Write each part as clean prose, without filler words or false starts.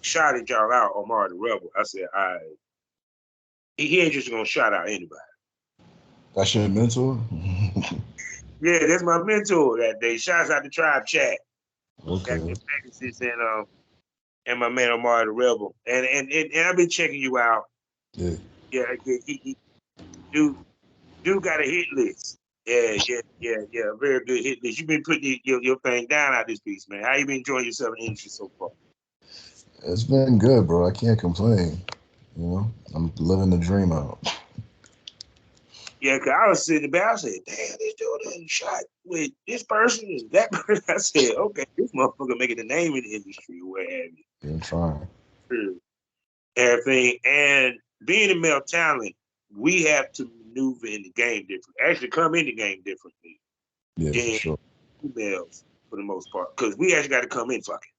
shouted y'all out, Omar the Rebel. I said, all right, he ain't just gonna shout out anybody. That's your mentor? Yeah, that's my mentor that day. Shouts out the tribe chat. Got Okay. your Pegasus and my man Omar the Rebel. And I've been checking you out. Yeah. Yeah, dude, dude got a hit list. Yeah. Very good hit list. You've been putting your thing down out this piece, man. How you been enjoying yourself in the industry so far? It's been good, bro. I can't complain. You know, I'm living the dream out. Yeah, cause I was sitting there, I said, damn, this dude done shot with this person and that person. I said, okay, this motherfucker making a name in the industry, what have Yeah, I'm trying. you. Everything. And being a male talent, we have to maneuver in the game differently. Actually come in the game differently Yeah, for than sure. females for the most part. Because we actually got to come in fucking,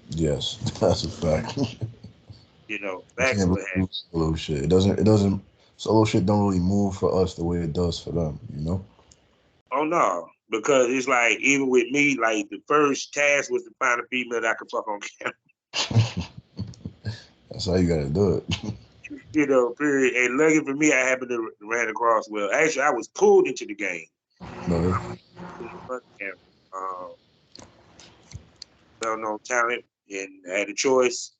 Yes, that's a fact. You facts can't of really what have do solo shit. It doesn't, solo shit don't really move for us the way it does for them, you know? oh no. Because it's like even with me, like the first task was to find a female that I could fuck on camera. That's how you gotta do it. Period. And lucky for me, I happened to ran across. Well, actually, I was pulled into the game. No, Um, well-known talent, and I had a choice: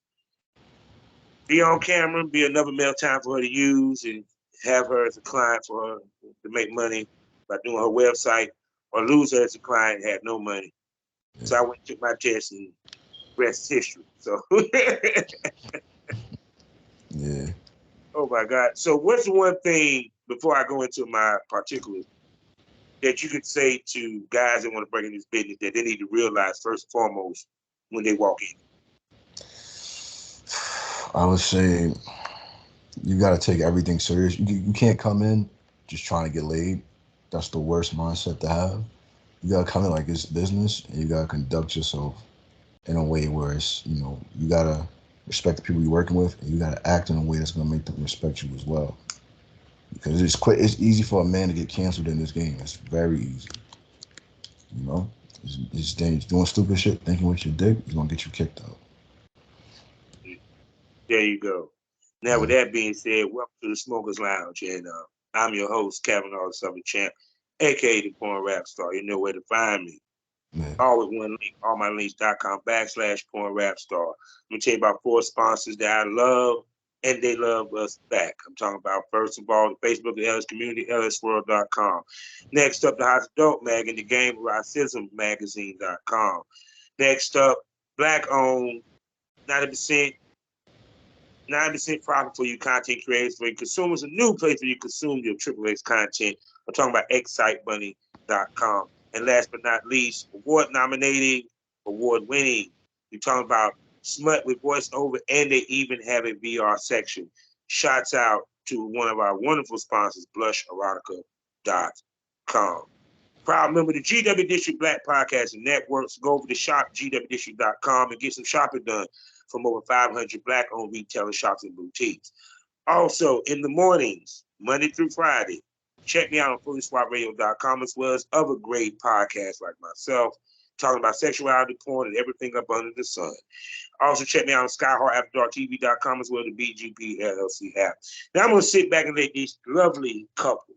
be on camera, be another male talent for her to use, and have her as a client for her to make money by doing her website, or lose her as a client and have no money. yeah, So I went and took my test, and rest is history. So, yeah. oh my God! So, what's the one thing before I go into my particulars that you could say to guys that want to break in this business that they need to realize first and foremost when they walk in? I would say you gotta take everything serious. You can't come in just trying to get laid. That's the worst mindset to have. You gotta come in like it's business, and you gotta conduct yourself in a way where it's, you gotta respect the people you're working with, and you gotta act in a way that's gonna make them respect you as well. Because it's easy for a man to get canceled in this game. It's very easy. You know, it's doing stupid shit, thinking with your dick is gonna get you kicked out. There you go. Now, with Yeah, that being said, welcome to the Smokers Lounge, and I'm your host, Kavanaugh Summer Champ, aka the Porn Rap Star. You know where to find me. yeah, All with one link, allmylinks.com/Porn Rap Star. Let me tell you about four sponsors that I love, and they love us back. I'm talking about, first of all, the Facebook, the LS Community, lsworld.com. Next up, the House Adult Mag and the Game Racism Magazine.com. Next up, Black owned, 90% 9% profit for you content creators, for your consumers, a new place where you consume your Triple X content. I'm talking about excitebunny.com. And last but not least, award nominated, award winning. You're talking about smut with voiceover, and they even have a VR section. Shots out to one of our wonderful sponsors, blusherotica.com. Proud member of the GW District Black Podcasting Network. So go over to shopgwdistrict.com and get some shopping done from over 500 Black-owned retail shops and boutiques. Also, in the mornings, Monday through Friday, check me out on fullyswapradio.com, as well as other great podcasts like myself, talking about sexuality, porn, and everything up under the sun. Also, check me out on skyheartafterdarktv.com, as well as the BGP LLC app. Now, I'm going to sit back and let this lovely couple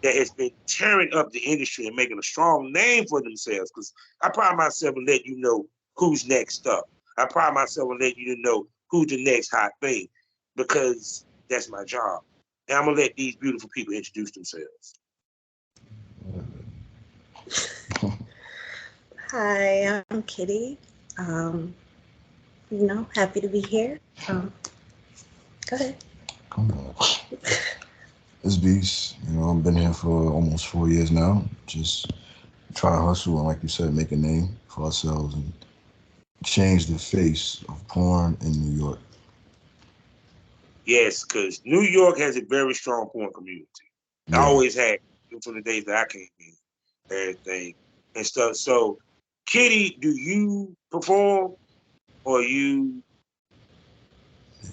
that has been tearing up the industry and making a strong name for themselves. Because I pride myself in letting you know who's next up. I pride myself in letting you know who's the next hot thing, because that's my job. And I'm gonna let these beautiful people introduce themselves. Hi, I'm Kitty. Um, happy to be here. Go ahead. come on. It's Beast. I've been here for almost 4 years now. Just trying to hustle and, like you said, make a name for ourselves and change the face of porn in New York. Yes, because New York has a very strong porn community. I Yeah. always had, even from the days that I came in, everything and stuff. So, Kitty, do you perform, or you,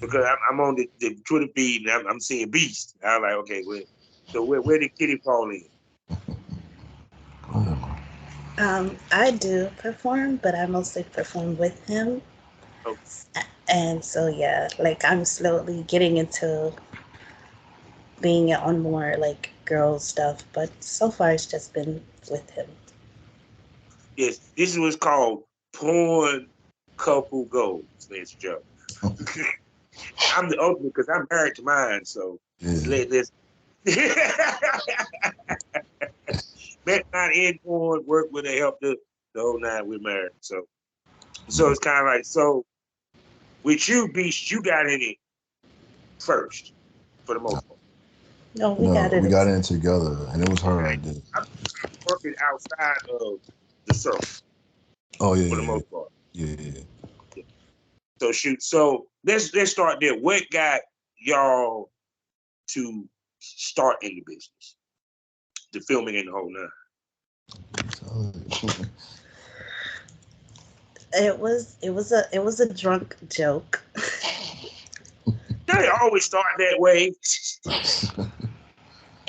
because I'm on the Twitter feed and I'm seeing Beast. I'm like, okay, so where did Kitty fall in? Go ahead, man. I do perform, but I mostly perform with him. Oh, And so yeah, like I'm slowly getting into being on more like girl stuff, but so far it's just been with him. yes, this is what's called porn couple goals, Lance Joe. I'm the ultimate because I'm married to mine, so Yeah. let's met mine in porn, work with her, help the whole nine. We're married, so it's kind of like so. With you, Beast, you got in it first for the most part. No, we got No, it. we got in together, and it was her Okay, idea. I'm working outside of the circle Oh yeah, for the yeah, most part. yeah, yeah. Yeah. Yeah. So shoot. So let's start there. What got y'all to start in the business, the filming and the whole nine? It was a drunk joke. They always start that way.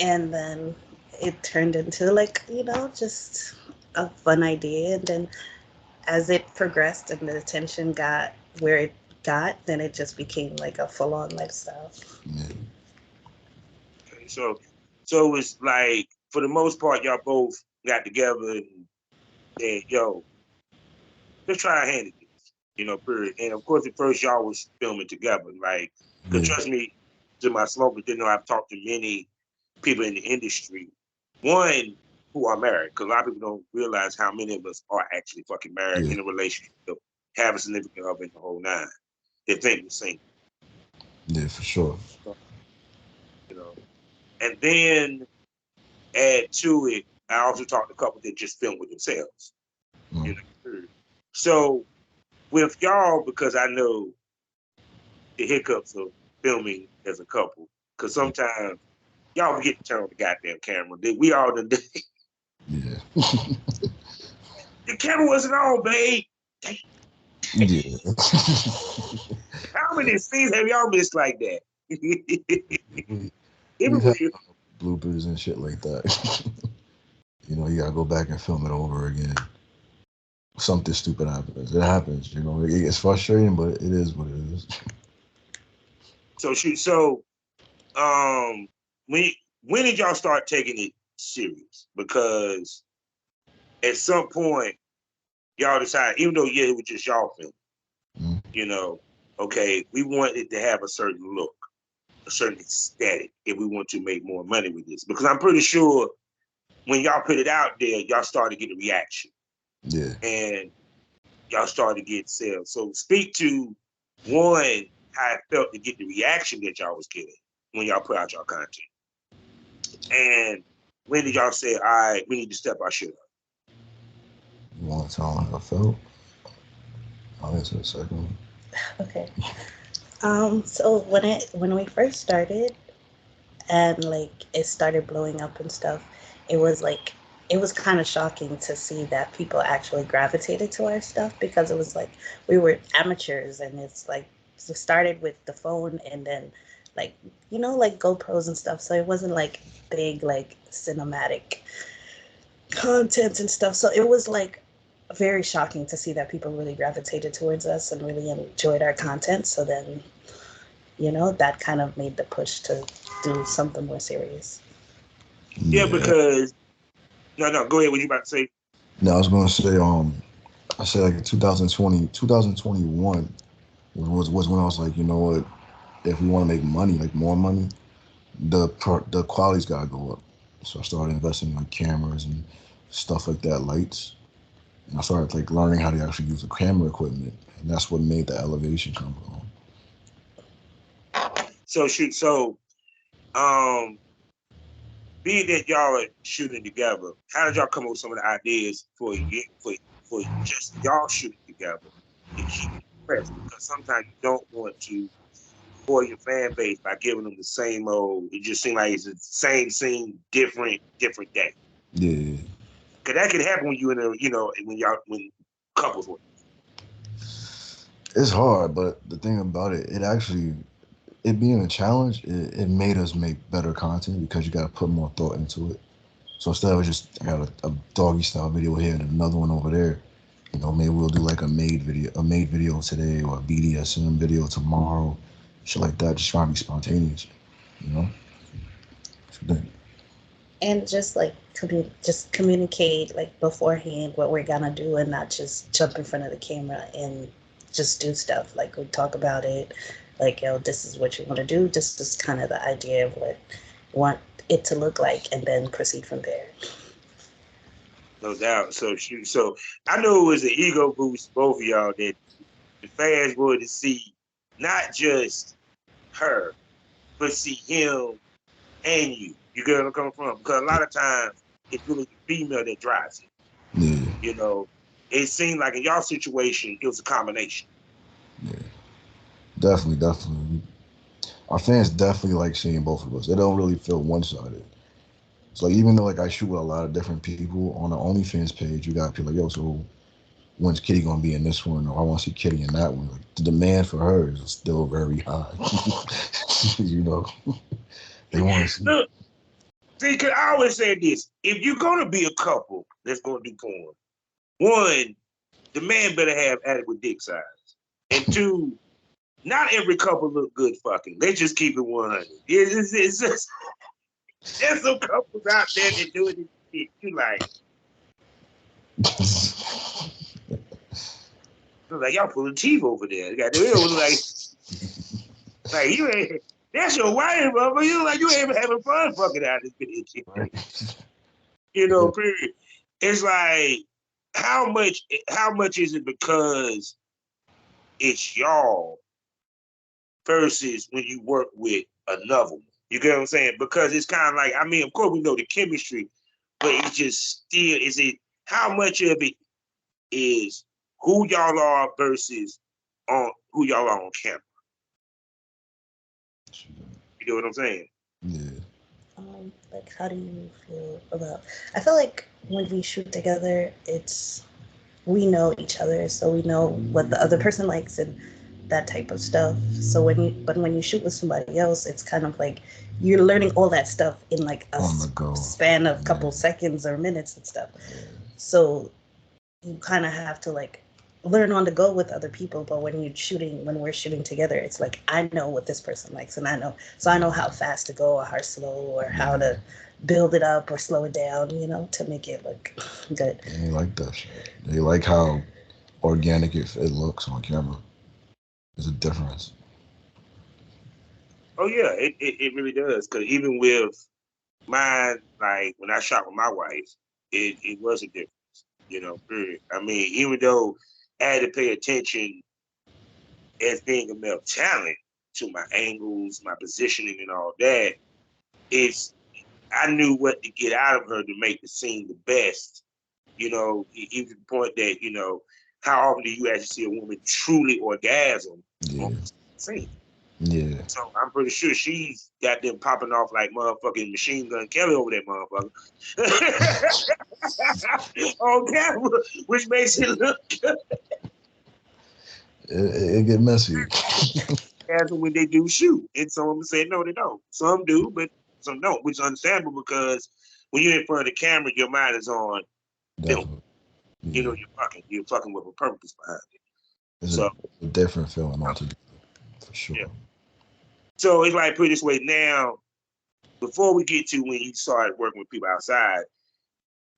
And then it turned into like, just a fun idea. And then as it progressed and the attention got where it got, then it just became like a full on lifestyle. Yeah. Okay, so it's like for the most part, y'all both got together and said, "Yo, let's try our hand at this." Period. And of course, at first y'all was filming together, like, cause Yeah. trust me, to my smokers didn't know I've talked to many people in the industry. One who are married, because a lot of people don't realize how many of us are actually fucking married Yeah. in a relationship, have a significant other in the whole nine. They think the same, Yeah, for sure. you know. And then add to it, I also talked to a couple that just film with themselves, you Mm. know. So with y'all, because I know the hiccups of filming as a couple, because sometimes y'all forget to turn on the goddamn camera. We all done did. Yeah. The camera wasn't on, babe. Yeah. How many scenes have y'all missed like that? we, Even we've had when you, bloopers and shit like that. You gotta go back and film it over again. Something stupid happens. It happens. It's frustrating, but it is what it is. so shoot, so when when did y'all start taking it serious? Because at some point y'all decided, even though it was just y'all film, Mm. okay, we wanted to have a certain look, a certain aesthetic, if we want to make more money with this. Because I'm pretty sure when y'all put it out there, y'all started to get a reaction Yeah. and y'all started to get sales. So speak to one, how it felt to get the reaction that y'all was getting when y'all put out y'all content. And when did y'all say, all right, we need to step our shit up? You want to tell them how I felt? I'll answer a second. Okay. So when we first started and like it started blowing up and stuff, it was kind of shocking to see that people actually gravitated to our stuff because it was like we were amateurs and it's like it started with the phone and then like like GoPros and stuff. So it wasn't like big like cinematic content and stuff. So it was like very shocking to see that people really gravitated towards us and really enjoyed our content. So then, that kind of made the push to do something more serious. Yeah, Yeah. because no, go ahead. What you about to say? Now I was gonna say, I said like in 2020, 2021 was when I was like, you know what? If we want to make money, like more money, the quality's gotta go up. So I started investing in like cameras and stuff like that, lights. And I started like learning how to actually use the camera equipment, and that's what made the elevation come along. So shoot, so um, being that y'all are shooting together, how did y'all come up with some of the ideas for just y'all shooting together to keep it fresh? Because sometimes you don't want to spoil your fan base by giving them the same old. It just seems like it's the same scene, different day. Yeah, Because that can happen when you in a when couples work. it's hard, but the thing about it, it being a challenge, it made us make better content because you got to put more thought into it. So instead of just I got a doggy style video here and another one over there, You know, maybe we'll do like a maid video today or a BDSM video tomorrow, shit like that. Just trying to be spontaneous. You know, what you think? And just like just communicate like beforehand what we're gonna do, and not just jump in front of the camera and just do stuff. Like we talk about it, like, yo, this is what you want to do. This is kind of the idea of what you want it to look like, and then proceed from there. No doubt. So I know it was an ego boost, both of y'all, that the fans wanted to see not just her, but see him and you. You get where I'm coming from? Because a lot of times it's really the female that drives it. Yeah, You know, it seemed like in y'all situation, it was a combination. yeah, definitely, definitely. Our fans definitely like seeing both of us. They don't really feel one-sided. It's like even though like I shoot with a lot of different people on the OnlyFans page, you got people like, yo, so when's Kitty gonna be in this one? Or I want to see Kitty in that one. Like, the demand for her is still very high. You know, they want to see. Look, see, because I always say this: if you're gonna be a couple that's gonna do porn, one, the man better have adequate dick size, and two, not every couple look good fucking. Let's just keep it 100. It's just there's some couples out there that do this shit. You like y'all pulling teeth over there. Got the real like you ain't. That's your wife, bro. You like you ain't having fun fucking out this bitch. Right. You Yeah. know, period. It's like how much is it because it's y'all versus when you work with another one. You get what I'm saying? Because it's kind of like, I mean, of course we know the chemistry, but it just still is it how much of it is who y'all are versus on who y'all are on camera. You know what I'm saying? Yeah. Like, how do you feel about? I feel like when we shoot together, it's we know each other, so we know what the other person likes and that type of stuff. So when you shoot with somebody else, it's kind of like you're learning all that stuff in like a On the go. span of a couple Yeah. seconds or minutes and stuff. Yeah. So you kind of have to like learn on the go with other people. But when we're shooting together, it's like I know what this person likes, and I know how fast to go or how slow or how to build it up or slow it down, to make it look good. And they like that shit. They like how organic it looks on camera. There's a difference. Oh yeah, it really does. Cause even with mine, like when I shot with my wife, it was a difference. You know, period. I mean, even though I had to pay attention as being a male talent to my angles, my positioning, and all that, it's I knew what to get out of her to make the scene the best. You know, even to the point that how often do you actually see a woman truly orgasm Yeah. on the scene? Yeah. So I'm pretty sure she's got them popping off like motherfucking Machine Gun Kelly over that motherfucker on camera, which makes it look good. It get messy. As when they do shoot, and some of them say no, they don't. Some do, but some don't, which is understandable because when you're in front of the camera, your mind is on film. Definitely. Yeah. You're fucking with a purpose behind it. It's So a different feeling altogether, for sure. yeah. So it's like put it this way now. Before we get to when you started working with people outside,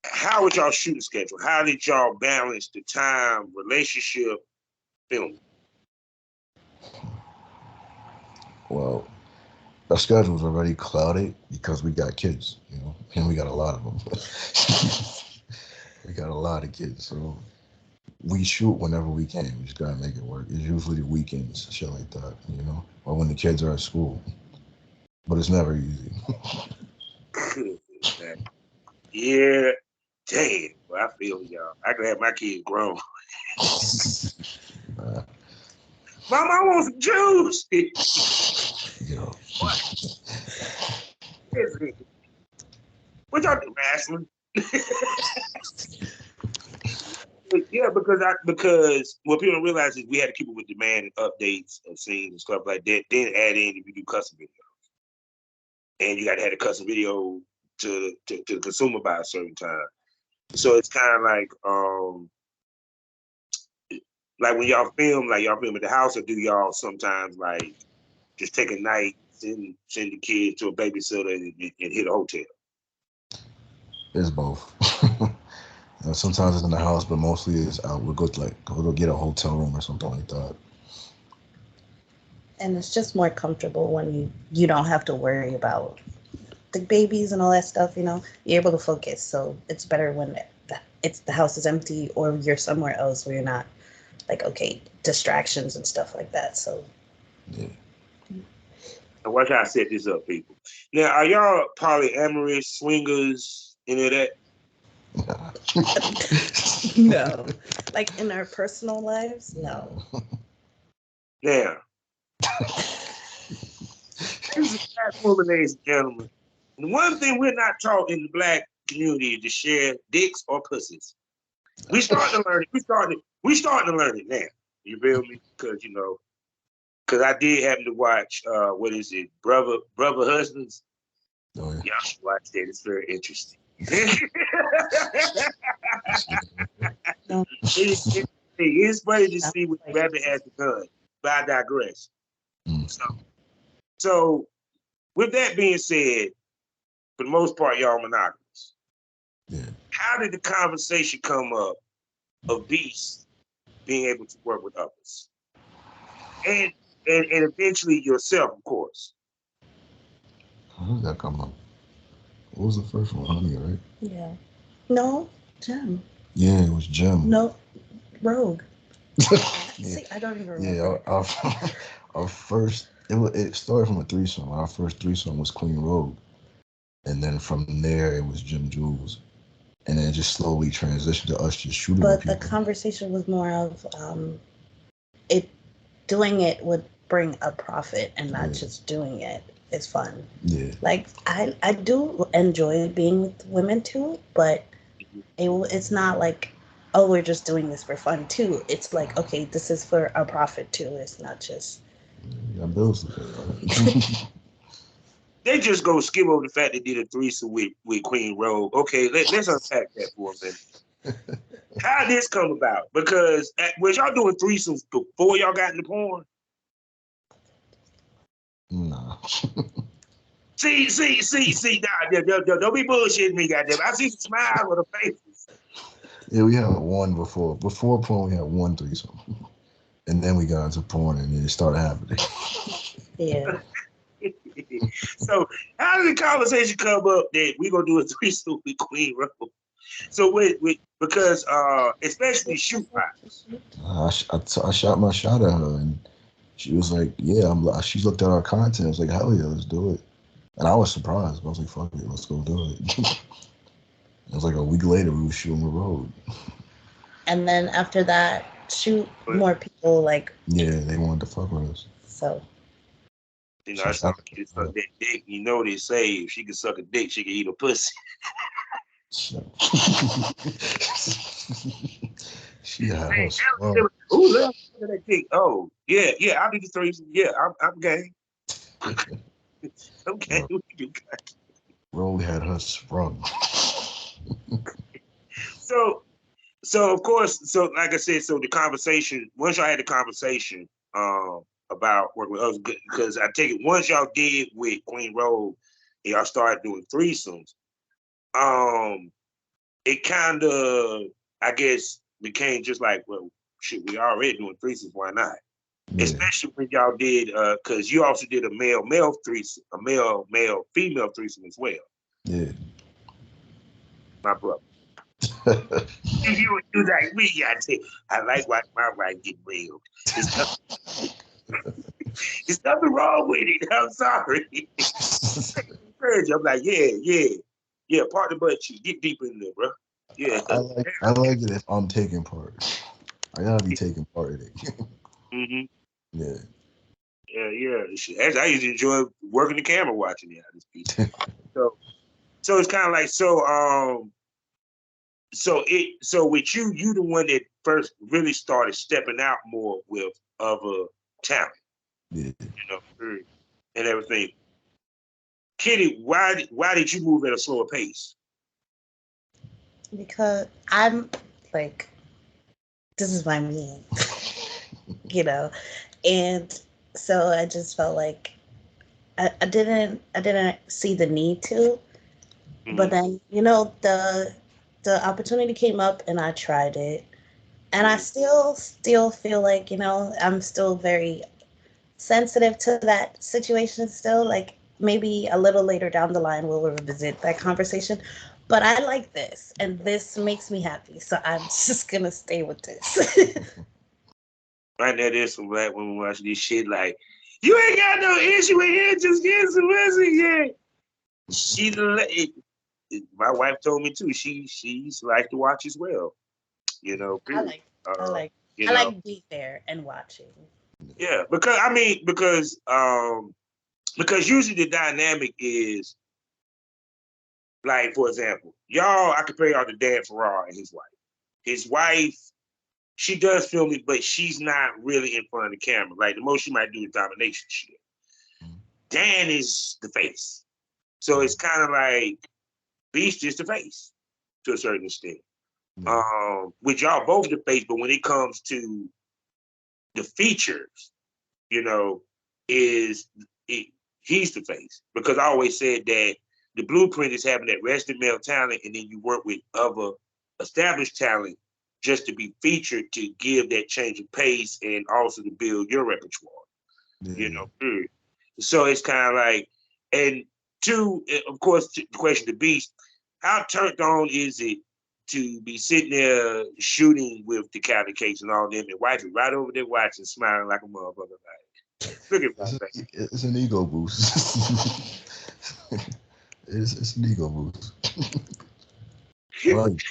how was y'all shooting schedule? How did y'all balance the time, relationship, film? Well, our schedule's already clouded because we got kids, and we got a lot of them. We got a lot of kids, so we shoot whenever we can. We just gotta make it work. It's usually the weekends, shit like that, or when the kids are at school. But it's never easy. Yeah, damn. Well, I feel y'all. I can have my kids grown. Nah, Mom, I want some juice. yo. What y'all do, wrestling? Yeah, because what people don't realize is we had to keep up with demand and updates of scenes and stuff like that. Then add in if you do custom video, and you got to have a custom video to the consumer by a certain time. So it's kind of like Like when y'all film, like y'all film at the house, or do y'all sometimes like just take a night, send the kids to a babysitter and hit a hotel? It's both. Sometimes it's in the house, but mostly it's out. We'll go get a hotel room or something like that. And it's just more comfortable when you don't have to worry about the babies and all that stuff. You're able to focus. So it's better when the house is empty or you're somewhere else where you're not like, okay, distractions and stuff like that. So yeah. And watch how I set this up, people. Now, are y'all polyamorous, swingers, any of that? No. Like in our personal lives, no. Now, this is a black woman, ladies and gentlemen. And one thing we're not taught in the black community is to share dicks or pussies. We starting to learn it. We starting to learn it now. You feel me? Because because I did happen to watch what is it, Brother Husbands. Oh, yeah. Y'all should watch that. It's very interesting. It's funny to see what the rabbit has done, but I digress. So with that being said, for the most part, y'all monogamous. Yeah. How did the conversation come up of Beast being able to work with others? And eventually yourself, of course. How did that come up? What was the first one? Honey, right? Yeah. No, Jim. Yeah, it was Jim. No, Rogue. Yeah. See, I don't even remember. Yeah, our first, it started from a threesome. Our first threesome was Queen Rogue. And then from there, it was Jim Jules. And then it just slowly transitioned to us just shooting with people. But the conversation was more of doing it would bring a profit and not just doing it is fun. Yeah. Like, I do enjoy being with women too, but it's not like, oh, we're just doing this for fun too. It's like, okay, this is for a profit too. It's not just... You got bills to pay, right? They just go skip over the fact they did a threesome with Queen Rogue. Okay, let's unpack that for a minute. How did this come about? Because was y'all doing threesomes before y'all got into porn? Nah. See, don't be bullshitting me, goddamn. I see the smile on the faces. Yeah, we had one before. Before porn, we had one threesome. And then we got into porn and it started happening. Yeah. So how did the conversation come up that we gonna do a threesome with Queen Rogue? So because especially shoot fight. I shot my shot at her and she was like, yeah, she looked at our content. I was like, hell yeah, let's do it. And I was surprised. I was like, fuck it, let's go do it. It was like a week later, we were shooting the road. And then after that, shoot more people like... Yeah, they wanted to fuck with us. So... I suck that dick. They say if she can suck a dick, she can eat a pussy. She had her sprung. Ooh, look at that dick. Oh, yeah, I'll do the threesome. Yeah, I'm game. Okay, Rogue had her sprung. So of course, like I said, so the conversation, once y'all had the conversation about working with us, because I take it once y'all did with Queen Rogue and y'all started doing threesomes, it kind of, I guess, became just like, well, shit, we already doing threesomes, why not? Yeah. Especially when y'all did, because you also did a male threesome, a male female threesome as well. Yeah. My brother. You like me, I like watching my right get railed. There's nothing wrong with it. I'm sorry. I'm like, yeah, part of the butt cheek. Get deep in there, bro. Yeah. I like it if I'm taking part. I gotta be taking part in it. Mm-hmm. Yeah. Yeah. I used to enjoy working the camera watching this piece. So it's kind of like So with you the one that first really started stepping out more with other talent. Yeah. And everything. Kitty, why did you move at a slower pace? Because I'm like, this is my me. you know. And so I just felt like I didn't see the need to. But Mm. then, the opportunity came up and I tried it. And I Mm. still feel like, I'm still very sensitive to that situation still. Like maybe a little later down the line we'll revisit that conversation. But I like this and this makes me happy. So I'm just gonna stay with this. Right now, there's some black women watching this shit like, you ain't got no issue with him just getting some pussy, yeah. She, my wife told me too. She's like to watch as well. I Period. like I Uh, like you I know, like being there and watching. yeah. Because usually the dynamic is like, for example, y'all. I compare y'all to Dan Farrar and his wife. His wife, she does film it, but she's not really in front of the camera. Like the most she might do is domination shit. Dan is the face. So it's kind of like Beast is the face to a certain extent. With y'all both the face, but when it comes to the features, you know, is it, he's the face. Because I always said that the blueprint is having that rested male talent, and then you work with other established talent just to be featured to give that change of pace and also to build your repertoire. Period. So it's kind of like, and two, of course, the question to Beast, how turned on is it to be sitting there shooting with the Cali Cakes and all them and wife is right over there watching, smiling like a motherfucker. Like, look at my face. It's an ego boost. It's an ego boost. Right.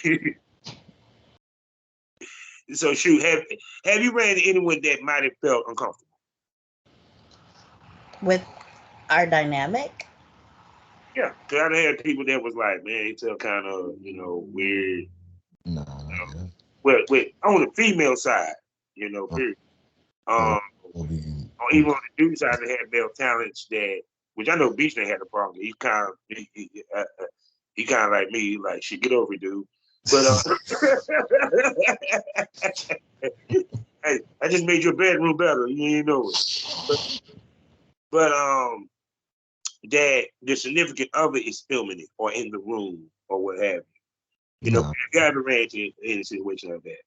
So shoot, have you ran into anyone that might have felt uncomfortable? With our dynamic? Yeah, because I had people that was like, man, it felt kind of, weird. No, not yet. Well, on the female side, period. Well, Um, I mean, or even on the dude side, they had male talents that, which I know Beach ain't had a problem. He's kind of, he kind of like me, like, shit, get over it, dude. But hey, I just made your bedroom better. You didn't know it. But that the significant other is filming it or in the room or what have you. no, Have you ever ran into any situation like that?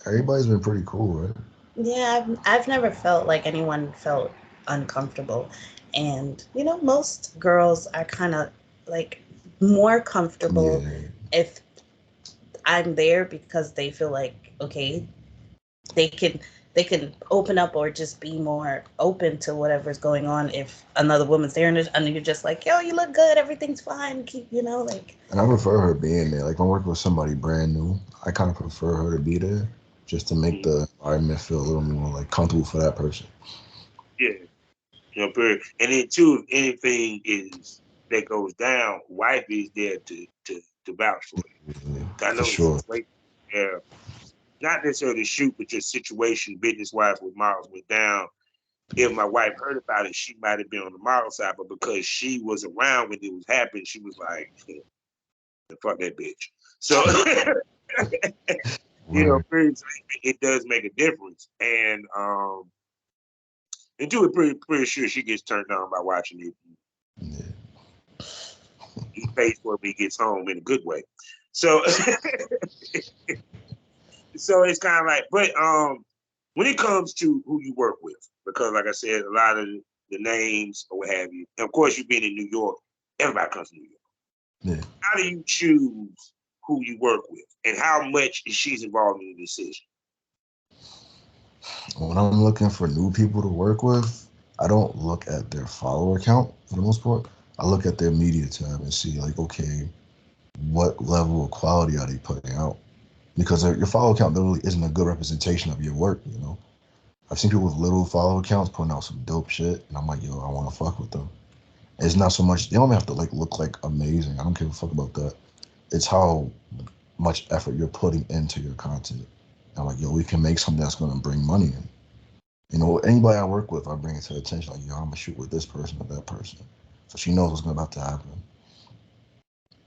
everybody's been pretty cool, right? Yeah, I've never felt like anyone felt uncomfortable. And, most girls are kind of like more comfortable Yeah, if I'm there because they feel like, okay, they can they can open up or just be more open to whatever's going on if another woman's there and you're just like, yo, you look good, everything's fine, keep, like. and I prefer her being there. Like, if I'm working with somebody brand new, I kind of prefer her to be there just to make Mhm. the environment feel a little more like comfortable for that person. Yeah, period. And then two, if anything is that goes down, wife is there to vouch for it. Yeah, I for know the sure. situation. Yeah, not necessarily shoot, but your situation, business wise, with Miles went down. If my wife heard about it, she might have been on the model side, but because she was around when it was happening, she was like, "Fuck that bitch." So, Word. it does make a difference, and two, pretty sure she gets turned on by watching it. Yeah. He pays for it when he gets home in a good way. So, so it's kind of like, but when it comes to who you work with, because like I said, a lot of the names or what have you, and of course you've been in New York, everybody comes from New York. Yeah. How do you choose who you work with, and how much is she's involved in the decision? When I'm looking for new people to work with, I don't look at their follower count for the most part. I look at their media tab and see, like, okay, what level of quality are they putting out? Because your follower count literally isn't a good representation of your work. I've seen people with little follower counts putting out some dope shit, and I'm like, yo, I want to fuck with them. It's not so much, they don't have to like look like amazing. I don't give a fuck about that. It's how much effort you're putting into your content. And I'm like, yo, we can make something that's gonna bring money in. Anybody I work with, I bring it to attention. Like, yo, I'm gonna shoot with this person or that person, so she knows what's about to happen.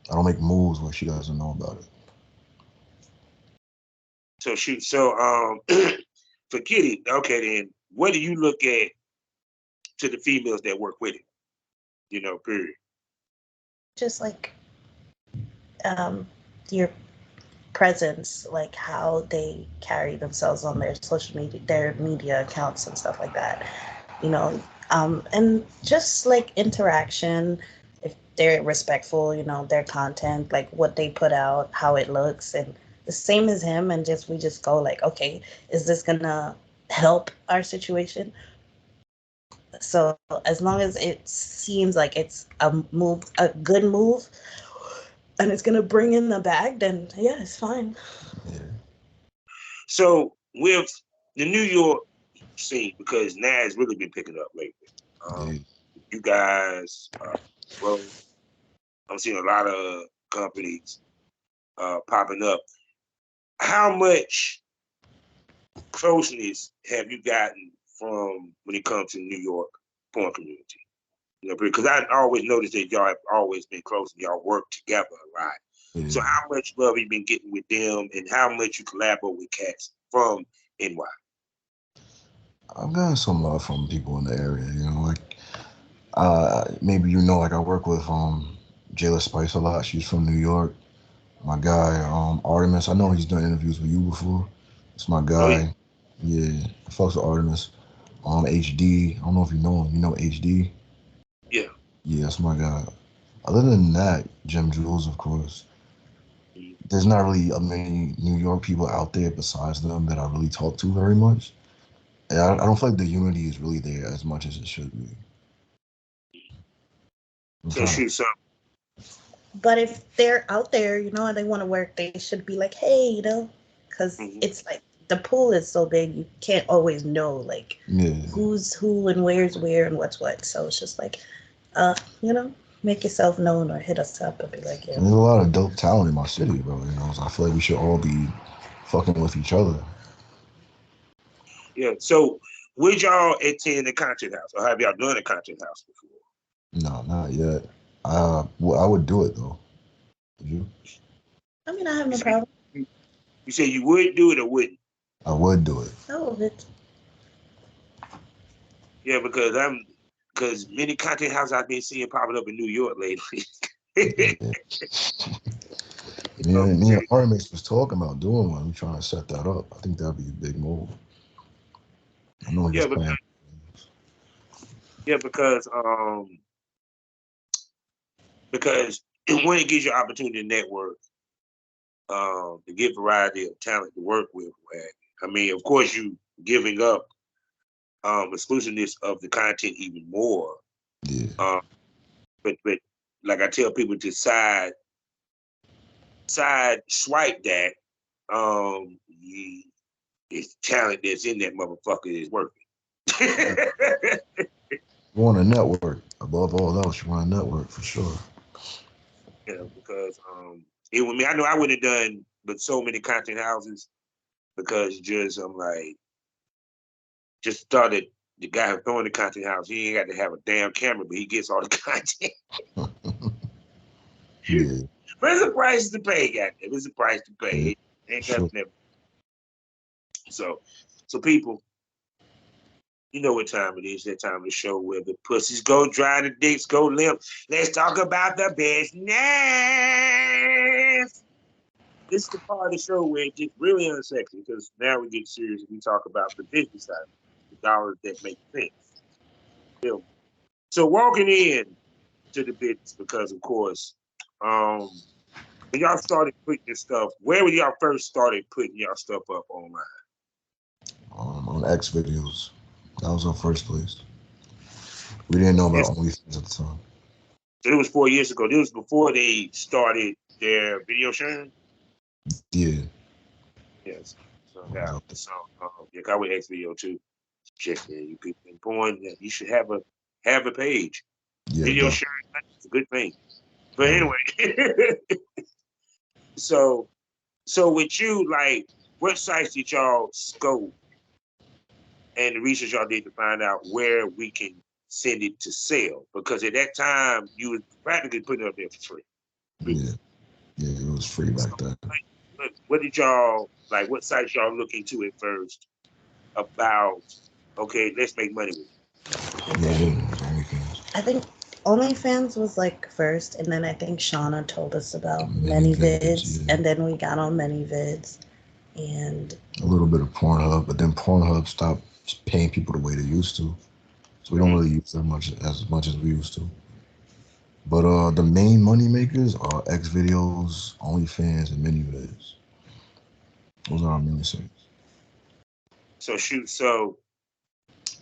I don't make moves where she doesn't know about it. So shoot, so for Kitty, okay, then what do you look at to the females that work with it? You know, period. Just like your presence, like how they carry themselves on their social media, their media accounts and stuff like that. You know, and just like interaction, if they're respectful, you know, their content, like what they put out, how it looks, and the same as him, and just we just go like, okay, is this gonna help our situation? So as long as it seems like it's a good move, and it's gonna bring in the bag, then yeah, it's fine. Yeah. So with the New York scene, because now it's really been picking up lately. Yeah. You guys, well, I'm seeing a lot of companies popping up. How much closeness have you gotten from when it comes to New York porn community? You know, because I always noticed that y'all have always been close and y'all work together a lot. Yeah. So how much love have you been getting with them, and how much you collaborate with cats from NY? I've gotten some love from people in the area, you know, like maybe you know, like I work with Jayla Spice a lot. She's from New York. My guy, Artemis, I know he's done interviews with you before. It's my Oh yeah, guy. Yeah, I fucks with Artemis. HD, I don't know if you know him. You know HD? yeah. Yeah, that's my guy. Other than that, Jim Jules, of course. Mhm. There's not really many New York people out there besides them that I really talk to very much. And I don't feel like the unity is really there as much as it should be. I'm So trying to. shoot some. But if they're out there, you know, and they want to work, they should be like, hey, you know, because Mhm. it's like the pool is so big, you can't always know like Yeah, who's who and where's where and what's what. So it's just like, you know, make yourself known or hit us up and be like, yeah. and there's a lot of dope talent in my city, bro. You know, so I feel like we should all be fucking with each other. Yeah. So would y'all attend the content house, or have y'all done a content house before? No, not yet. Well, I would do it though. Would you? I mean, I have You no say problem. you say you would do it or wouldn't? I would do it. Oh, it. Yeah, because many content houses I've been seeing popping up in New York lately. Yeah. Me and Artemis was talking about doing one. We trying to set that up. I think that'd be a big move. I know he was Yeah, playing. because when it gives you opportunity to network, to get variety of talent to work with. I mean, of course, you giving up exclusiveness of the content even more. Yeah, Um, but like I tell people to side swipe that. It's talent that's in that motherfucker is working. you want a network above all else. You want a network for sure. Because it with me, I know I would have done, but so many content houses because just I'm like, just started the guy who throwing the content house. He ain't got to have a damn camera, but he gets all the content. Yeah, But it's a price to pay, goddamn. It's a price to pay. yeah, It ain't sure. nothing. So, so people, you know what time it is. That time of the show where the pussies go dry, the dicks go limp. Let's talk about the business. This is the part of the show where it gets really unsexy because now we get serious and we talk about the business side, the dollars that make sense. Feel me? So walking in to the business because, of course, when y'all started putting your stuff, where were y'all first started putting y'all stuff up online? On X videos. That was our first place. We didn't know Yes, about OnlyFans at the time. so it was 4 years ago. This was before they started their video sharing. Yeah, Yes. So I was yeah, out there. so yeah, I with X video too. Check there, you people in porn. You should have a page. Yeah, Video definitely. sharing is a good thing. But Very. anyway, so with you, like, what sites did y'all scope and the research y'all did to find out where we can send it to sell? Because at that time, you was practically putting it up there for free. Yeah, yeah, it was free So back then. what did y'all like? What sites y'all look into at first about, okay, let's make money with it. I think OnlyFans was like first, and then I think Shauna told us about Many ManyVids, yeah. and then we got on ManyVids, and a little bit of Pornhub, but then Pornhub stopped paying people the way they used to, so we don't really use that much as we used to. But the main money makers are X videos, OnlyFans, and ManyVids. Those are our main things. So shoot, so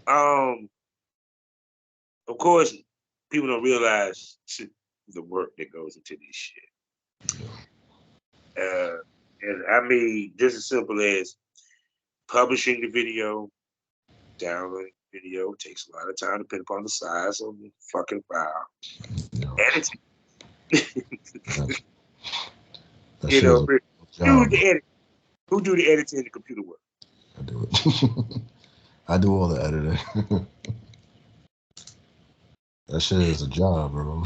of course, people don't realize the work that goes into this shit. And I mean, just as simple as publishing the video, downloading the video takes a lot of time depending upon the size of the fucking file. Editing. You know, who do the editing in the computer work? I do it. I do all the editing. That shit is a job, bro.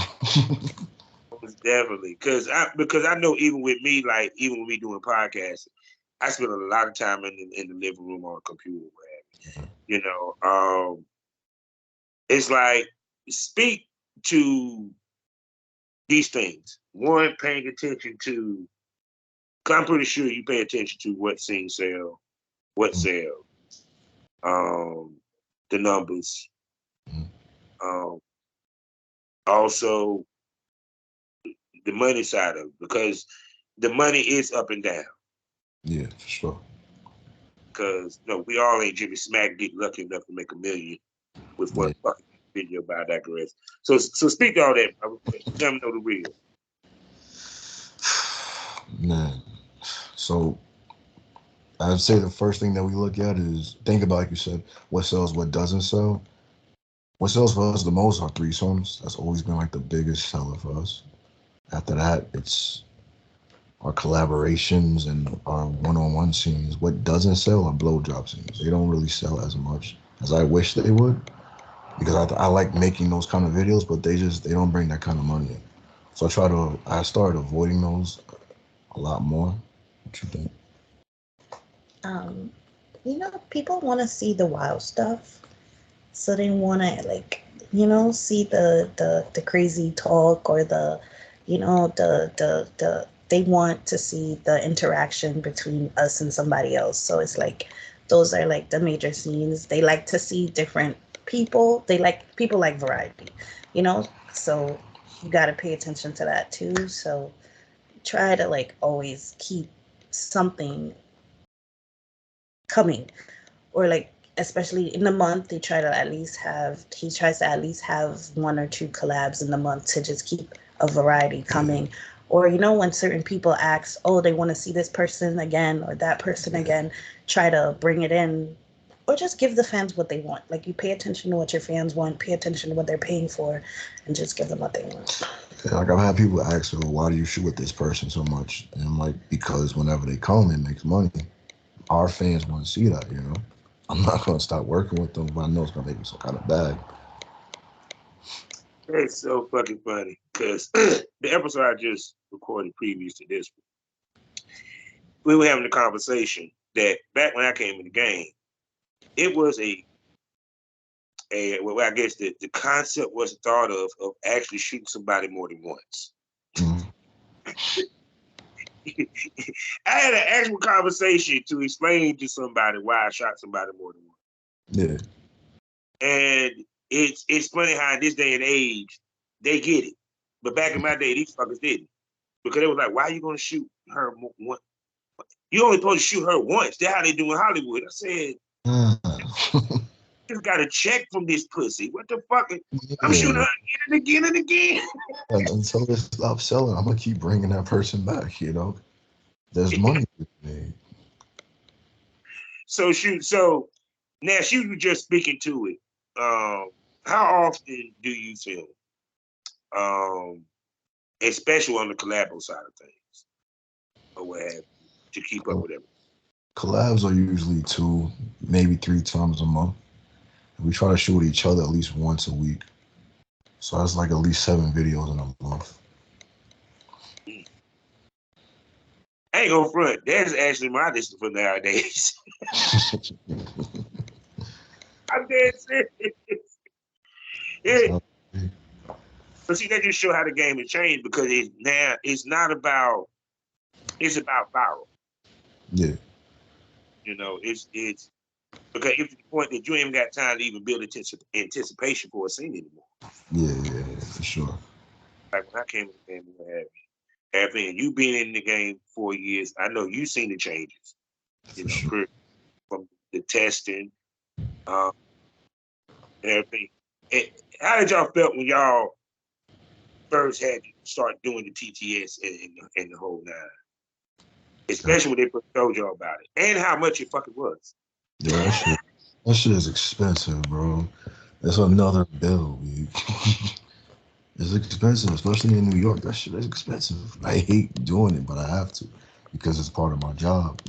Definitely, because I know even with me, like even when we doing podcasts, I spend a lot of time in the living room on a computer. You know, it's like speak to these things. One, paying attention to. Cause I'm pretty sure you pay attention to what scenes sell, what sell, the numbers, also the money side of it, because the money is up and down. Yeah, for sure. Because we all ain't Jimmy Smack get lucky enough to make $1 million with one fucking video by digress. So speak to all that. Let them know the real. Man, so I'd say the first thing that we look at is think about, like you said, what sells, what doesn't sell. What sells for us the most are threesomes. That's always been like the biggest seller for us. After that, it's our collaborations and our one-on-one scenes. What doesn't sell are blowjob scenes. They don't really sell as much as I wish they would, because I like making those kind of videos, but they don't bring that kind of money in. So I started avoiding those a lot more. What you think? People want to see the wild stuff, so they want to see the crazy talk, or they want to see the interaction between us and somebody else. So it's like those are like the major scenes. They like to see different people. People like variety, so you got to pay attention to that too. So try to always keep something coming, or especially in the month, he tries to at least have 1 or 2 collabs in the month to just keep a variety coming. Or when certain people ask, oh, they want to see this person again or that person again, try to bring it in, or just give the fans what they want. You pay attention to what your fans want, pay attention to what they're paying for, and just give them what they want. Yeah, I've had people ask, well, why do you shoot with this person so much? And I'm like, because whenever they come, it makes money. Our fans want to see that, I'm not going to stop working with them, but I know it's going to make me some kind of bag. It's so fucking funny, because the episode I just recorded previous to this, we were having a conversation that back when I came in the game, it was well, I guess the concept was thought of actually shooting somebody more than once. Mm-hmm. I had an actual conversation to explain to somebody why I shot somebody more than once. Yeah. And it's funny how in this day and age, they get it. But back in my day, these fuckers didn't. Because they was like, why are you going to shoot her once? You only supposed to shoot her once. That's how they do in Hollywood. I said, just got a check from this pussy. What the fuck? I'm shooting her again and again and again. Until they stop selling, I'm going to keep bringing that person back, There's money to be made. So now she was just speaking to it. How often do you film? Especially on the collabo side of things, or what have you, to keep up with everything. Collabs are usually 2, maybe 3 times a month. We try to shoot each other at least once a week. So that's like at least 7 videos in a month. I ain't gonna front. That's actually my list for nowadays. I'm dead serious. That's It, how it be. but see, that just show how the game has changed because it's not about it's about viral. Yeah, You know, it's because it's to the point that you ain't even got time to even build anticipation for a scene anymore. yeah, for sure. Like when I came in the game, what have you. And you been in the game 4 years, I know you seen the changes. You For know, sure. from the testing, um, and everything. And how did y'all felt when y'all first had to start doing the TTS and the whole nine? Especially when they first told y'all about it and how much it fucking was. Yeah, that shit is expensive, bro. That's another bill. It's expensive, especially in New York. That shit is expensive. I hate doing it, but I have to because it's part of my job.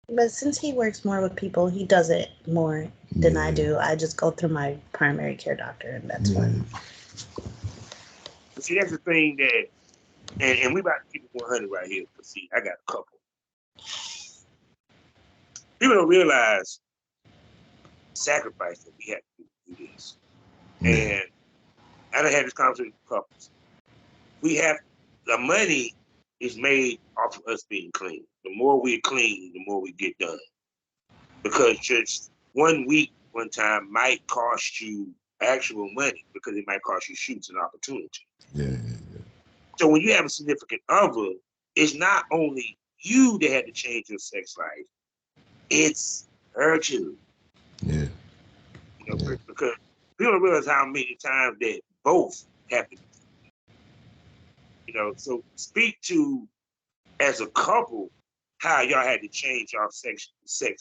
But since he works more with people, he does it more than I Yeah, do. I just go through my primary care doctor, and that's yeah, fine. But see, that's the thing that, and we about to keep it 100 right here. But see, I got a couple. People don't realize sacrifice that we have to do this. yeah, And I done had this conversation with couples. We have the money is made off of us being clean. The more we're clean, the more we get done. Because just 1 week, one time might cost you actual money because it might cost you shoots and opportunity. yeah, So when you have a significant other, it's not only you that had to change your sex life, it's her too. yeah, You know, yeah, because people don't realize how many times that both have to, so speak to as a couple how y'all had to change y'all sex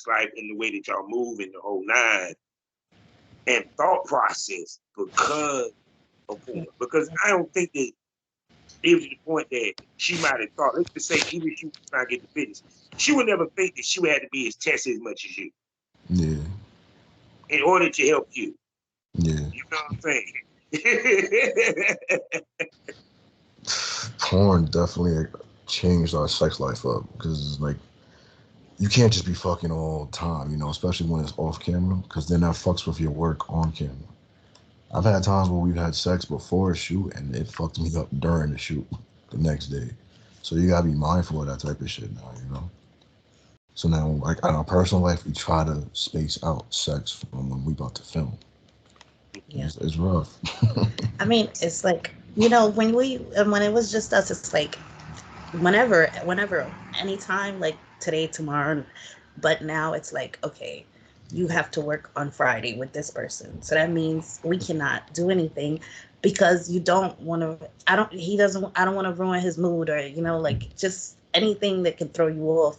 life and the way that y'all move in the whole nine and thought process because of porn. Because I don't think that it was to the point that she might have thought, let's just say, even if she was trying to get the fitness, she would never think that she would have to be as tested as much as you yeah, in order to help you. yeah. You know what I'm saying? Porn definitely changed our sex life up because it's like you can't just be fucking all the time, especially when it's off camera because then that fucks with your work on camera. I've had times where we've had sex before a shoot and it fucked me up during the shoot the next day. So you gotta be mindful of that type of shit now. So now, like in our personal life, we try to space out sex from when we about to film. Yeah. It's rough. I mean, it's like, when it was just us, it's like whenever, anytime, like today, tomorrow. But now it's like, okay, you have to work on Friday with this person. So that means we cannot do anything because you don't want to, I don't want to ruin his mood or, like just anything that can throw you off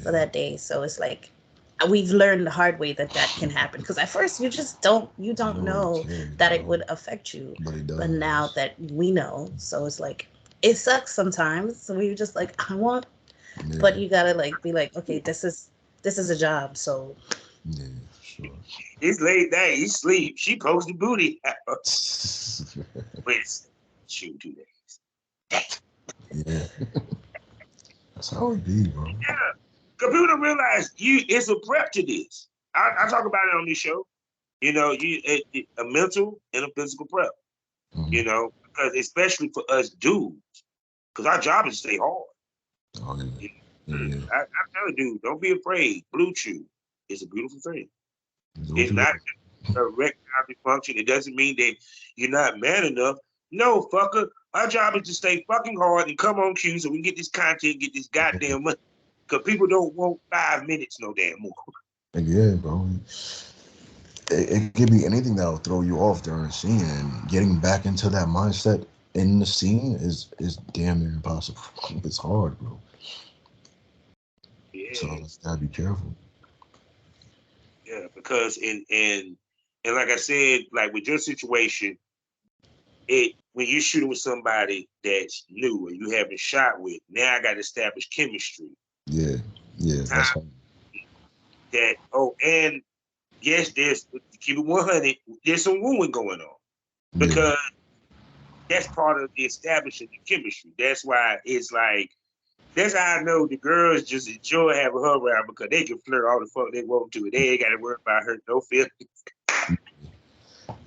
for Yeah, that day. So it's like, we've learned the hard way that can happen because at first you you don't don't really know care, that it would affect you, but it but now does. that we know, so it's like it sucks sometimes. So we just like, I want, but Yeah, you gotta like be like, okay, this is a job, so yeah, for sure. It's late night, he sleep. She posted booty. Wait a second. Shoot, do that. Yeah, that's how it be, bro. Because people don't realize it's a prep to this. I talk about it on this show. A mental and a physical prep. Hmm. Because especially for us dudes, because our job is to stay hard. Oh yeah, You yeah, yeah. I tell you, dude, don't be afraid. Blue Chew is a beautiful thing. Do what It's you not got. a erectile dysfunction. It doesn't mean that you're not man enough. No, fucker. Our job is to stay fucking hard and come on cue so we can get this content, get this goddamn money. Because people don't want 5 minutes no damn more. Like, yeah, bro. It could be anything that'll throw you off during a scene, and getting back into that mindset in the scene is damn near impossible. It's hard, bro. So Yeah, just gotta be careful. yeah. Because and like I said, like with your situation, it when you're shooting with somebody that's new and you haven't shot with, now I got to establish chemistry. Yeah, yeah, that's Time hard. and yes, there's to keep it 100. There's some wooing going on Yeah, because that's part of the establishing the chemistry. That's why it's like That's how I know the girls just enjoy having her around because they can flirt all the fuck they want to. They ain't got to worry about her no feelings.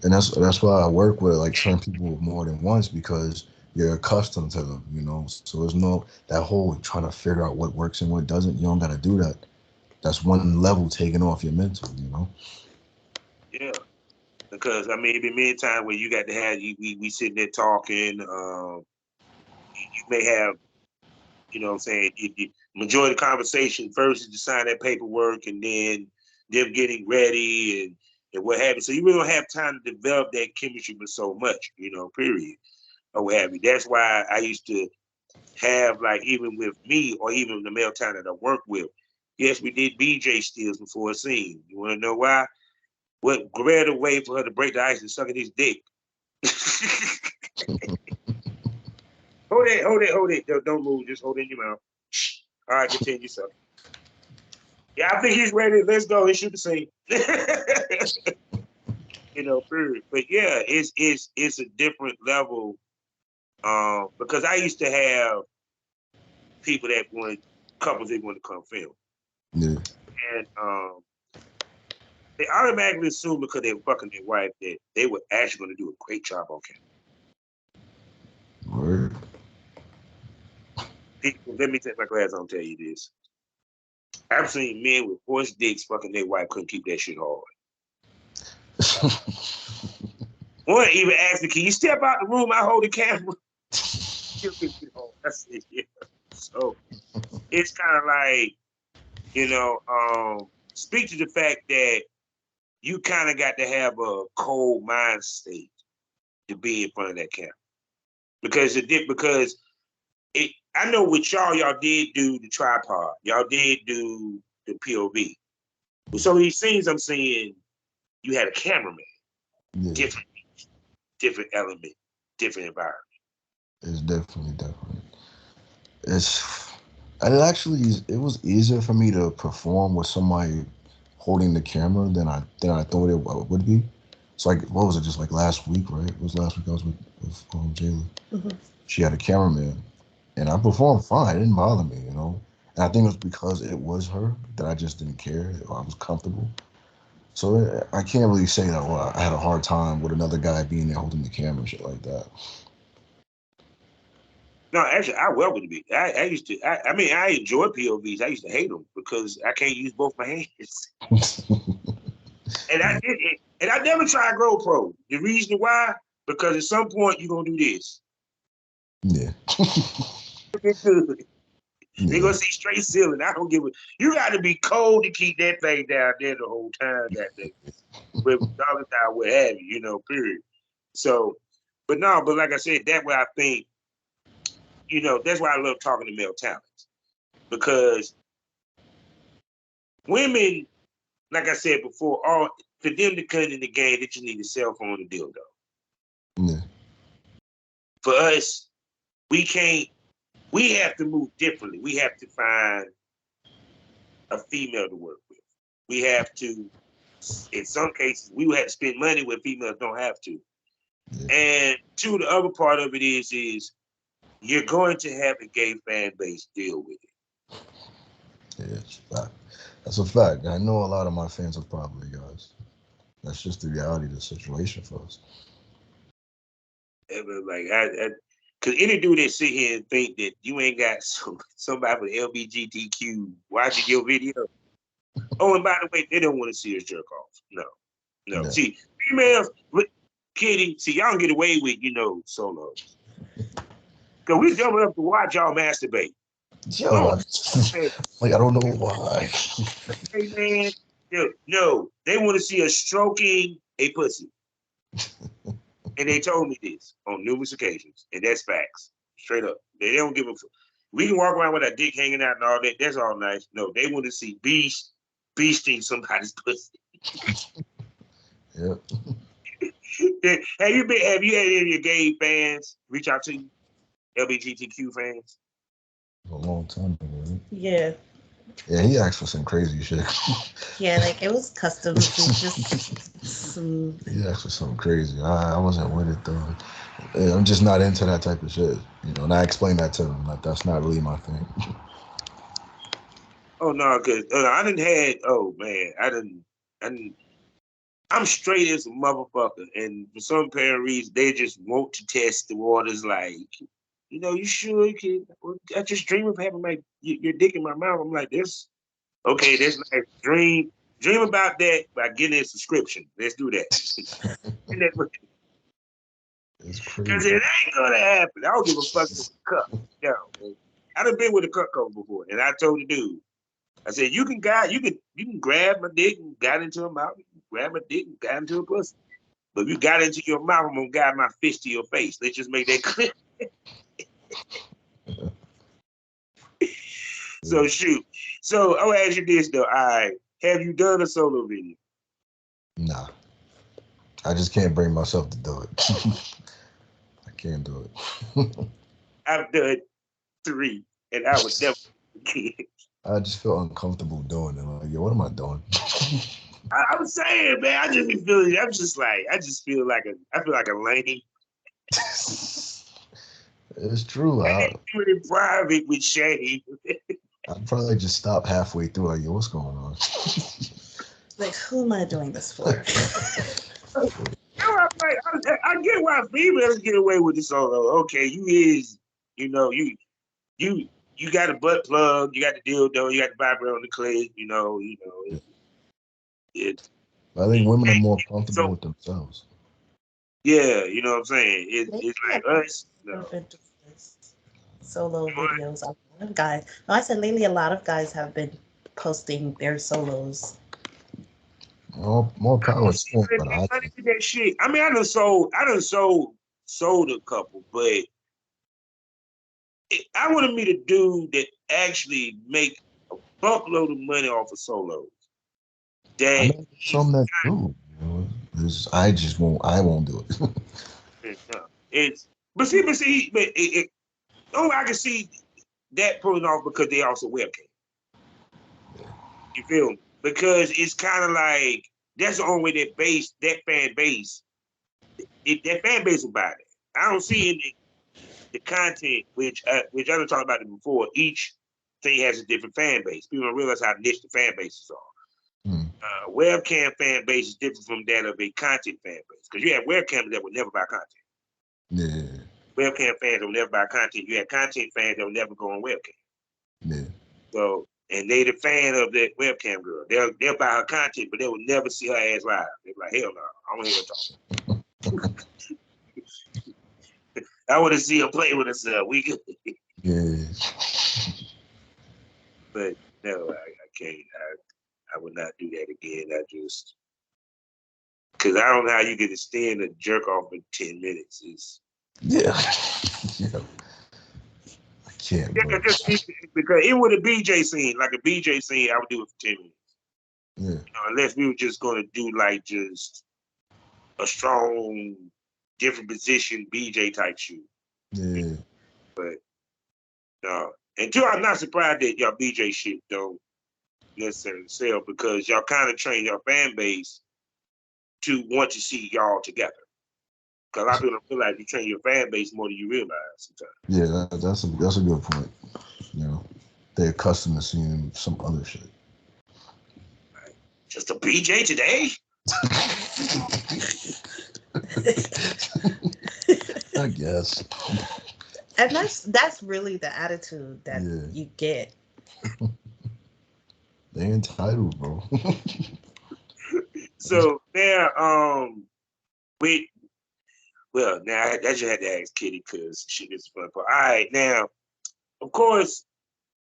And that's why I work with like certain people more than once because you're accustomed to them, you know. So there's no that whole trying to figure out what works and what doesn't. You don't got to do that. That's one level taken off your mental, you know. Yeah, because I mean, it been many times where you got to have we sitting there talking. You may have, you know what I'm saying, you majority of the conversation first is to sign that paperwork and then them getting ready and what have you. So you really don't have time to develop that chemistry with so much, you know, period, or what have you. That's why I used to have, like, even with me or even the male talent that I work with, yes, we did BJ steals before a scene. You want to know why? What better way for her to break the ice and sucking his dick? Hold it. Don't move. Just hold it in your mouth. All right, continue, sir. Yeah, I think he's ready. Let's go. Let's shoot the scene. You know, period. But yeah, it's a different level. Because I used to have people that wanted couples that wanted to come film. Yeah. And they automatically assumed because they were fucking their wife that they were actually going to do a great job on camera. Word. People, let me take my glass on and tell you this. I've seen men with horse dicks fucking their wife couldn't keep that shit hard. One even asked me, "Can you step out the room? I hold the camera." That's it, yeah. So it's kind of like, you know, speak to the fact that you kind of got to have a cold mind state to be in front of that camera. Because I know with y'all did do the tripod, y'all did do the POV. With some of these scenes I'm seeing, you had a cameraman, Yeah. different element, different environment. It's definitely. It was easier for me to perform with somebody holding the camera than I thought it would be. So like, what was it? Just like last week, right? It was last week I was with Jayla. Mm-hmm. She had a cameraman, and I performed fine. It didn't bother me, you know. And I think it was because it was her that I just didn't care. I was comfortable. So I can't really say that. Well, I had a hard time with another guy being there holding the camera and shit like that. No, actually, I welcome to be. I used to. I mean, I enjoy POVs. I used to hate them because I can't use both my hands. And I did it. And I never tried GoPro. The reason why, because at some point you're gonna do this. Yeah. They're gonna see straight ceiling. I don't give a. You got to be cold to keep that thing down there the whole time. That thing, with dollars down, what have you, you know. Period. So, but like I said, that's why I think, you know, that's why I love talking to male talents, because women, like I said before, for them to come in the game, that you need a cell phone and dildo. Yeah. For us, we have to move differently. We have to find a female to work with. We have to, in some cases, we would have to spend money where females don't have to. Yeah. And two, the other part of it is you're going to have a gay fan base deal with it. Yeah, it's a fact. That's a fact. I know a lot of my fans are probably guys. That's just the reality of the situation for us. Like, because any dude that sit here and think that you ain't got somebody with LBGTQ watching your video. Oh, and by the way, they don't want to see us jerk off. No. Yeah. See, females, Kitty, see, y'all don't get away with, you know, solos. Because we jumping up to watch y'all masturbate. Yo, like, I don't know why. Hey, man, no, they want to see us stroking a pussy. And they told me this on numerous occasions, and that's facts, straight up. They don't give a fuck. We can walk around with our dick hanging out and all that. That's all nice. No, they want to see beasting somebody's pussy. Yep. Have you had any of your gay fans reach out to you? LGBTQ fans? A long time ago, right? Yeah. Yeah, he asked for some crazy shit. Yeah, like it was customs and just some. He asked for something crazy. I wasn't with it though. I'm just not into that type of shit. You know, and I explained that to them. Like that's not really my thing. Oh no, cause I didn't had. Oh man, I didn't. I'm straight as a motherfucker, and for some apparent reason, they just want to test the waters. Like, you sure you can? Well, I just dream of having my your dick in my mouth. I'm like, this okay. That's nice. Dream about that by getting a subscription. Let's do that. It's Because crazy. it ain't gonna happen. I don't give a fuck with the cup. No, I done been with a cup cover before, and I told the dude, I said, you can grab my dick and got into her mouth, grab my dick and got into her pussy. But if you got into your mouth, I'm gonna guide my fist to your face. Let's just make that clear. So shoot. So I'll ask you this though. All right, have you done a solo video? Nah, I just can't bring myself to do it. I can't do it. I've done 3, and I would never again. I just feel uncomfortable doing it. Like, yo, what am I doing? I'm saying, man, I just be feeling. I'm just like, I feel like a lame. It's true. I didn't do it in private with shame. I'd probably just stop halfway through. Like, yo, what's going on? Like, who am I doing this for? I get why females get away with the solo. Okay, you you got a butt plug, you got the dildo, you got the vibrator on the clit, it. I think women are more comfortable So with themselves. yeah, you know what I'm saying. Lately, It's like I've us. been No, doing this solo videos. A lot of guys. No, I said lately, a lot of guys have been posting their solos. More I power don't to see them, but nothing I funny think with that shit. I mean, I done sold a couple, but I want to meet a dude that actually make a buckload of money off of solos. I That know some that do. You know, I just won't. I won't do it. it's but I can see that pulling off because they also webcam. You feel me? Because it's kind of like that's the only way that fan base that fan base will buy it. I don't see in the content which I done talked about it before. Each thing has a different fan base. People don't realize how niche the fan bases are. Hmm. Webcam fan base is different from that of a content fan base because you have webcams that will never buy content. Yeah, Webcam fans will never buy content. You have content fans that will never go on webcam. yeah. So, and they the fan of that webcam girl. They'll buy her content, but they will never see her ass live. They're like, hell no, I don't hear her talk. I want to see her play with herself. We could, Yeah. but no, I can't. I would not do that again. Because I don't know how you get to stand a jerk off in 10 minutes. Yeah. Yeah. I can't, bro. Because even with a BJ scene, like a BJ scene, I would do it for 10 minutes. Yeah. Unless we were just going to do like just a strong, different position BJ type shoot. Yeah. But no. And two, I'm not surprised that y'all BJ shit don't necessarily sell because y'all kind of train your fan base to want to see y'all together. Because a lot of people don't realize you train your fan base more than you realize sometimes. Yeah. That's a good point. You know, they're accustomed to seeing some other shit. Just a BJ today? I guess. And that's really the attitude that you get. They entitled, bro. So now, now I just had to ask Kitty because she gets fun part. All right, now, of course,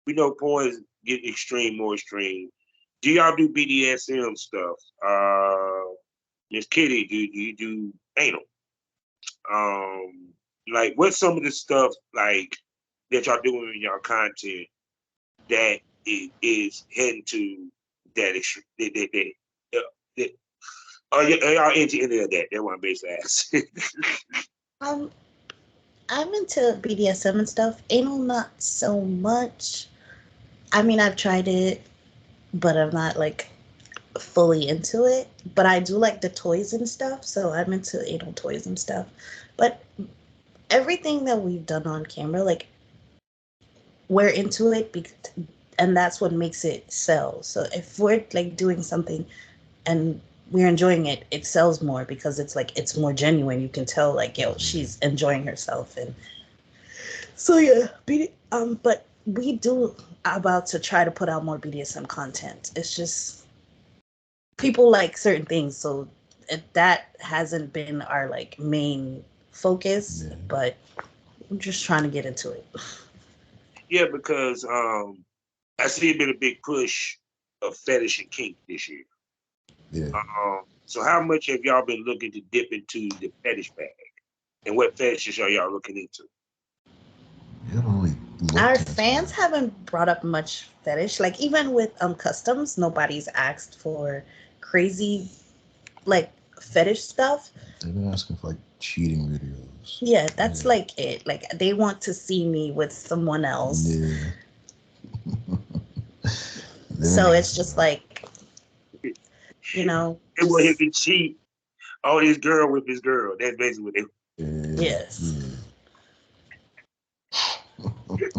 we know porn get more extreme. Do y'all do BDSM stuff? Miss Kitty, do you do anal? Like what's some of the stuff like that y'all doing in y'all content that is heading to that extreme? Are y'all into any of that? That's what I'm basically asking. Um, I'm into BDSM and stuff. Anal, not so much. I mean, I've tried it, but I'm not like fully into it. But I do like the toys and stuff, so I'm into anal toys and stuff. But everything that we've done on camera, like we're into it, and that's what makes it sell. So if we're like doing something and we're enjoying it, it sells more because it's like it's more genuine. You can tell like, yo, she's enjoying herself. And so yeah, but we do about to try to put out more BDSM content. It's just people like certain things, so that hasn't been our like main focus, but I'm just trying to get into it. Yeah, because I see it been a big push of fetish and kink this year. Yeah. So how much have y'all been looking to dip into the fetish bag? And what fetishes are y'all looking into? You don't really Our fans haven't brought up much fetish. Like even with customs, nobody's asked for crazy like fetish stuff. They've been asking for like cheating videos. Yeah, that's like it. Like they want to see me with someone else. Yeah. So it's just like, you know. It was he could cheat. Oh, his girl with his girl. That's basically what they. Yes.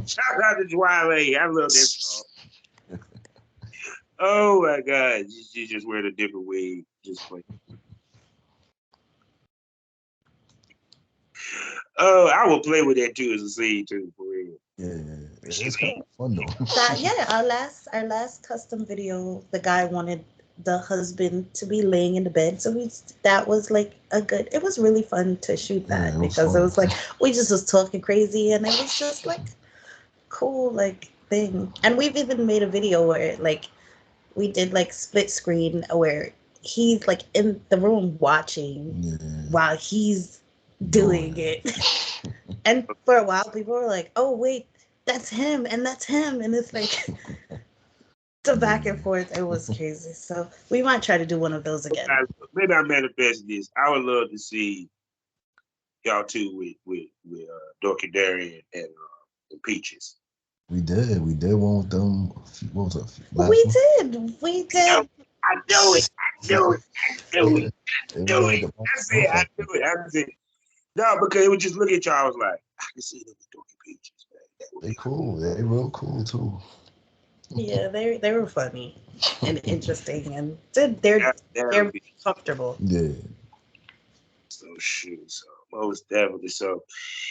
Shout out to Dwale. I love that song. Oh my God. You just wear a different wig. Just play. Oh, I will play with that too as a scene too, for real. Yeah. It's kind of fun though. Our last custom video, the guy wanted the husband to be laying in the bed. So that was like it was really fun to shoot that because it was like, we just was talking crazy and it was just like cool, like thing. And we've even made a video where like we did like split screen where he's like in the room watching while he's doing it. And for a while people were like, oh wait, that's him and that's him. And it's like the back and forth. It was crazy. So we might try to do one of those again. Maybe I manifest this. I would love to see y'all two with Dorky Darian and Peaches. We did one with them. What was it? We did. I knew it. I knew it. I said, no, because it would just look at y'all. I was like, I can see them with Dorky Peaches. Man. They cool. They real cool too. Yeah, they were funny and interesting, and they're comfortable. Yeah. So shoot, so most definitely. So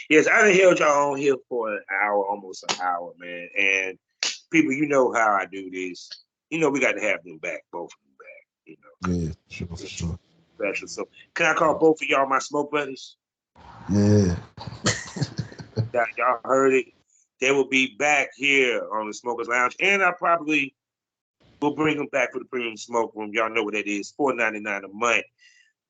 yes, I done held y'all on here for an hour, almost an hour, man. And people, you know how I do this. You know we got to have them back, both of them back. You know. Yeah, sure, for sure. Special. So can I call both of y'all my smoke buddies? Yeah. Y'all heard it. They will be back here on the Smokers Lounge, and I probably will bring them back for the Premium Smoke Room. Y'all know what that is, $4.99 a month.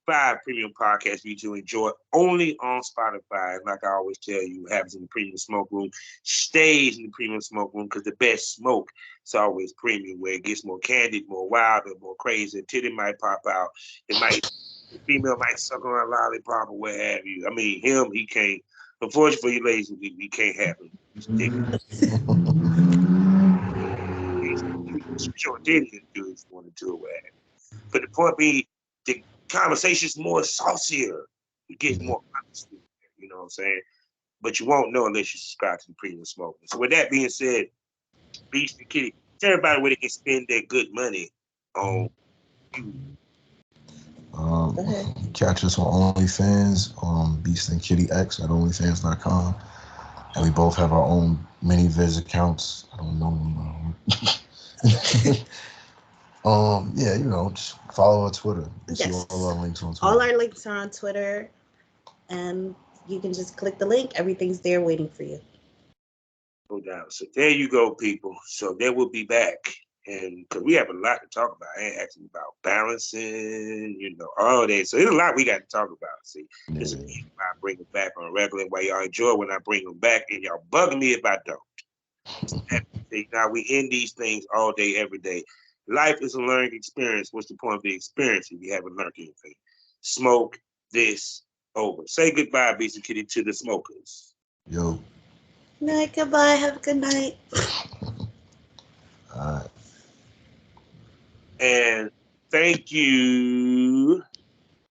5 premium podcasts for you to enjoy only on Spotify. And like I always tell you, what happens in the Premium Smoke Room stays in the Premium Smoke Room because the best smoke is always premium, where it gets more candid, more wild, and more crazy. A titty might pop out. The female might suck on a lollipop or what have you. I mean, he can't. Unfortunately for you ladies, we can't have him. Sure, didn't do it if you want to do it. But the point being, the conversation's more saucier. It gets more honest, you know what I'm saying? But you won't know unless you subscribe to the Premium Smoke. So with that being said, Beasty and Kitty, tell everybody where they can spend their good money on you. Catch us on OnlyFans, Beast and Kitty X at OnlyFans.com. And we both have our own mini Viz accounts. I don't know them. Yeah, you know, just follow our Twitter. See all our links on Twitter. All our links are on Twitter, and you can just click the link. Everything's there waiting for you. No doubt. So there you go, people. So they will be back. And because we have a lot to talk about. I ain't asking about balancing, you know, all that. So there's a lot we got to talk about. See, this is why I bring them back on a regular, why y'all enjoy when I bring them back, and y'all bugging me if I don't. Now we end these things all day, every day. Life is a learning experience. What's the point of the experience if you haven't learned anything? Smoke this over. Say goodbye, Beastie Kitty, to the smokers. Yo. Night, goodbye. Have a good night. All right. And thank you